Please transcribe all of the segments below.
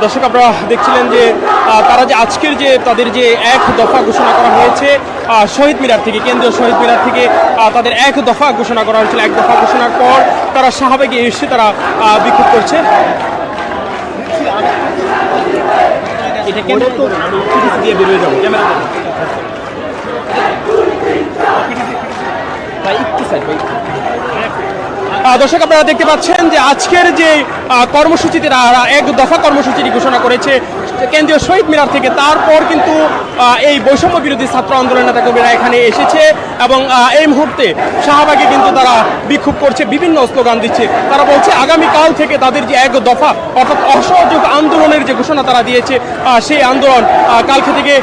দর্শক আপনারা দেখছিলেন যে তারা যে আজকের যে তাদের যে এক দফা ঘোষণা করা হয়েছে শহীদ মিনার থেকে, কেন্দ্রীয় শহীদ মিনার থেকে তাদের এক দফা ঘোষণা করা হয়েছিল। এক দফা ঘোষণার পর তারা শাহবাগে এসে তারা বিক্ষোভ করছে। দর্শক আপনারা দেখতে পাচ্ছেন যে আজকের যে কর্মসূচিতে এক দফা কর্মসূচিটি ঘোষণা করেছে কেন্দ্রীয় শহীদ মিনার থেকে, তারপর কিন্তু এই বৈষম্য বিরোধী ছাত্র আন্দোলন নেতাকর্মীরা এখানে এসেছে এবং এই মুহূর্তে শাহবাগে কিন্তু তারা বিক্ষোভ করছে, বিভিন্ন স্লোগান দিচ্ছে। তারা বলছে আগামীকাল থেকে তাদের যে এক দফা অর্থাৎ অসহযোগ আন্দোলনের যে ঘোষণা তারা দিয়েছে সেই আন্দোলন কালকে থেকে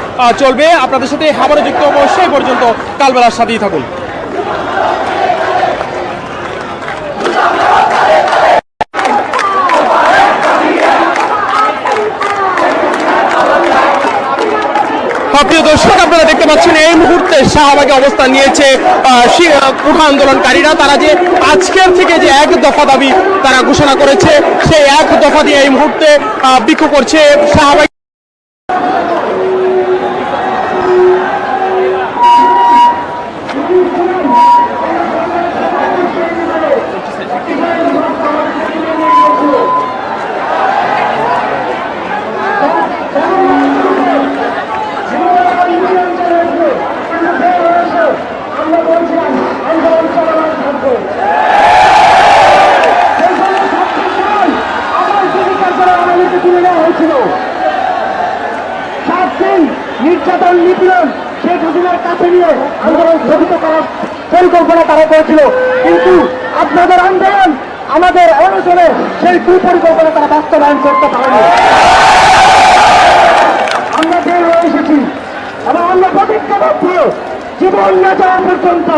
চলবে। আপনাদের সাথে আবারও যুক্ত হবো, সেই পর্যন্ত কালবেলার সাথেই থাকুন। প্রিয় দর্শক আপনারা দেখতে পাচ্ছেন এই মুহূর্তে শাহবাগে অবস্থান নিয়েছে কোঠা আন্দোলনকারীরা। তারা যে আজকের থেকে যে এক দফা দাবি তারা ঘোষণা করেছে সেই এক দফা দিয়ে এই মুহূর্তে বিক্ষোভ করছে শাহবাগ। নির্যাতন নিপীড়ন শেখ হাসিনার কাছে নিয়ে আন্দোলন স্থগিত করার পরিকল্পনা তারা করেছিল, কিন্তু আপনাদের আন্দোলন আমাদের অনশনে সেই কুপরিকল্পনা তারা বাস্তবায়ন করতে পারেনি। আমরা বের হয়ে এসেছি এবং আমরা প্রতিজ্ঞাবদ্ধ জীবন না যাওয়া পর্যন্ত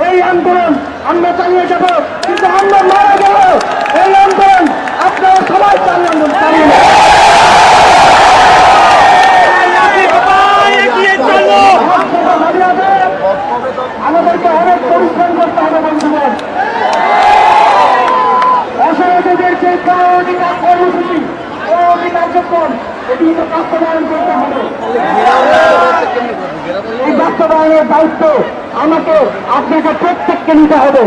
এই আন্দোলন আমরা চালিয়ে যাব, কিন্তু আমরা মারা গেল এই আন্দোলন আপনারা সবাই চালিয়ে আমাদেরকে অনেক পরিশ্রম করতে হবে বন্ধুদের। অসহযোগের যে কর্মসূচি কার্যক্রম এটি বাস্তবায়ন করতে হবে। এই বাস্তবায়নের দায়িত্ব আমাকে আপনাকে প্রত্যেককে নিতে হবে।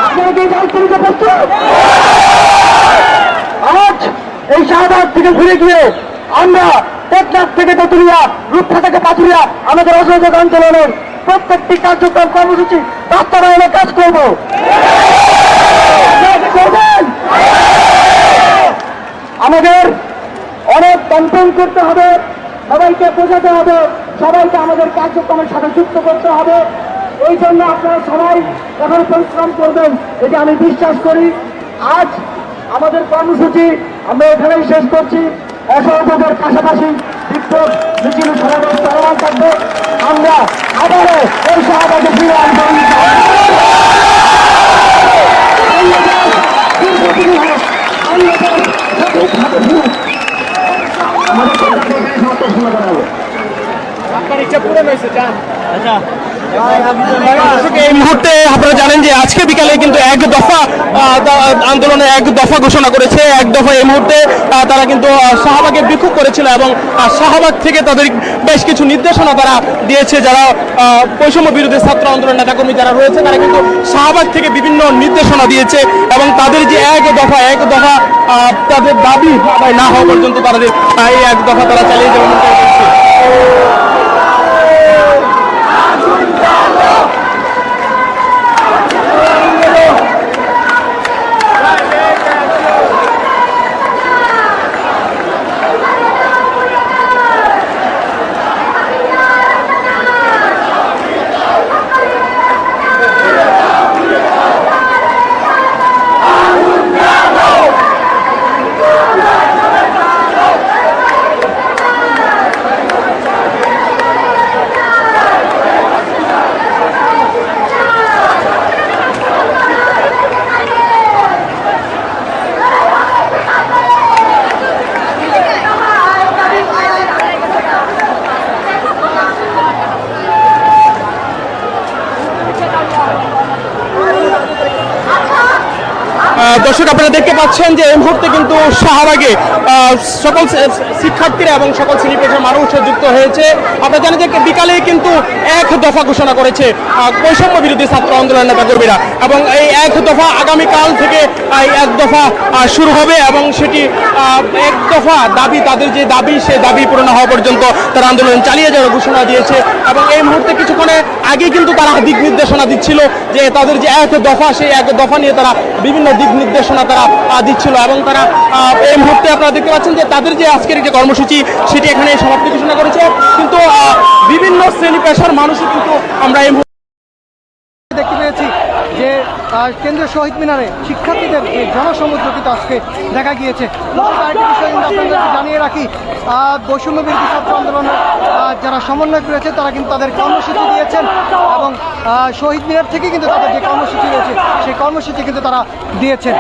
আপনারা কি দায়িত্ব নিতে প্রস্তুত? আজ এই শাহবাগ থেকে ঘুরে গিয়ে আমরা টেকনাফ থেকে তেঁতুলিয়া, রূপসা থেকে পাথুরিয়া আমাদের অসহযোগ আন্দোলনের প্রত্যেকটি কার্যক্রম কর্মসূচি বাস্তবায়নের কাজ করব। আমাদের অনেক ক্যাম্পেইন করতে হবে, সবাইকে বোঝাতে হবে, সবাইকে আমাদের কার্যক্রমের সাথে যুক্ত করতে হবে। এই জন্য আপনারা সবাই এখন পরিশ্রম করবেন, এটি আমি বিশ্বাস করি। আজ আমাদের কর্মসূচি আমরা এখানেই শেষ করছি। অসহযোগের পাশাপাশি বিক্ষোভ মিছিল সমাবেশ চলমান থাকবে। আমরা আবারও এই শাহবাগে ফিরে আসবো। এই মুহূর্তে আপনারা জানেন যে আজকে বিকালে কিন্তু এক দফা আন্দোলনের এক দফা ঘোষণা করেছে। এক দফা এই মুহূর্তে তারা কিন্তু শাহবাগে বিক্ষোভ করেছিল এবং শাহবাগ থেকে তাদের বেশ কিছু নির্দেশনা তারা দিয়েছে। যারা বৈষম্য বিরোধী ছাত্র আন্দোলন নেতাকর্মী যারা রয়েছে তারা কিন্তু শাহবাগ থেকে বিভিন্ন নির্দেশনা দিয়েছে এবং তাদের যে এক দফা তাদের দাবি আদায় না হওয়া পর্যন্ত তাদের এই এক দফা তারা চালিয়ে যাবে। দর্শক আপনারা দেখতে পাচ্ছেন যে এই মুহূর্তে কিন্তু শাহবাগে সকল শিক্ষার্থীরা এবং সকল শ্রেণী পেশার মানুষ যুক্ত হয়েছে। আপনারা জানেন যে বিকালে কিন্তু এক দফা ঘোষণা করেছে বৈষম্য বিরোধী ছাত্র আন্দোলনের নেতাকর্মীরা, এবং এই এক দফা আগামীকাল থেকে এই এক দফা শুরু হবে এবং সেটি এক দফা দাবি, তাদের যে দাবি সেই দাবি পূরণ হওয়া পর্যন্ত তারা আন্দোলন চালিয়ে যাওয়ার ঘোষণা দিয়েছে। এবং এই মুহূর্তে কিছুক্ষণে আগে কিন্তু তারা দিক নির্দেশনা দিচ্ছিল যে তাদের যে এক দফা, সেই এক দফা নিয়ে তারা বিভিন্ন দিক নির্দেশনা তারা দিচ্ছিল, এবং তারা এই মুহূর্তে আপনারা দেখতে পাচ্ছেন যে তাদের যে আজকের যে কর্মসূচি সেটি এখানে সমাপ্তি ঘোষণা করেছে। কিন্তু বিভিন্ন শ্রেণী পেশার মানুষই কিন্তু আমরা এই দেখতে পেয়েছি যে কেন্দ্রীয় শহীদ মিনারে শিক্ষার্থীদের যে জনসমুদ্র কিন্তু আজকে দেখা গিয়েছে। আরেকটি বিষয় কিন্তু আপনাদেরকে জানিয়ে রাখি, বৈষম্য বিরোধী ছাত্র আন্দোলনের যারা সমন্বয়ক রয়েছে তারা কিন্তু তাদের কর্মসূচি দিয়েছেন, এবং শহীদ মিনার থেকে কিন্তু তাদের যে কর্মসূচি রয়েছে সেই কর্মসূচি কিন্তু তারা দিয়েছেন।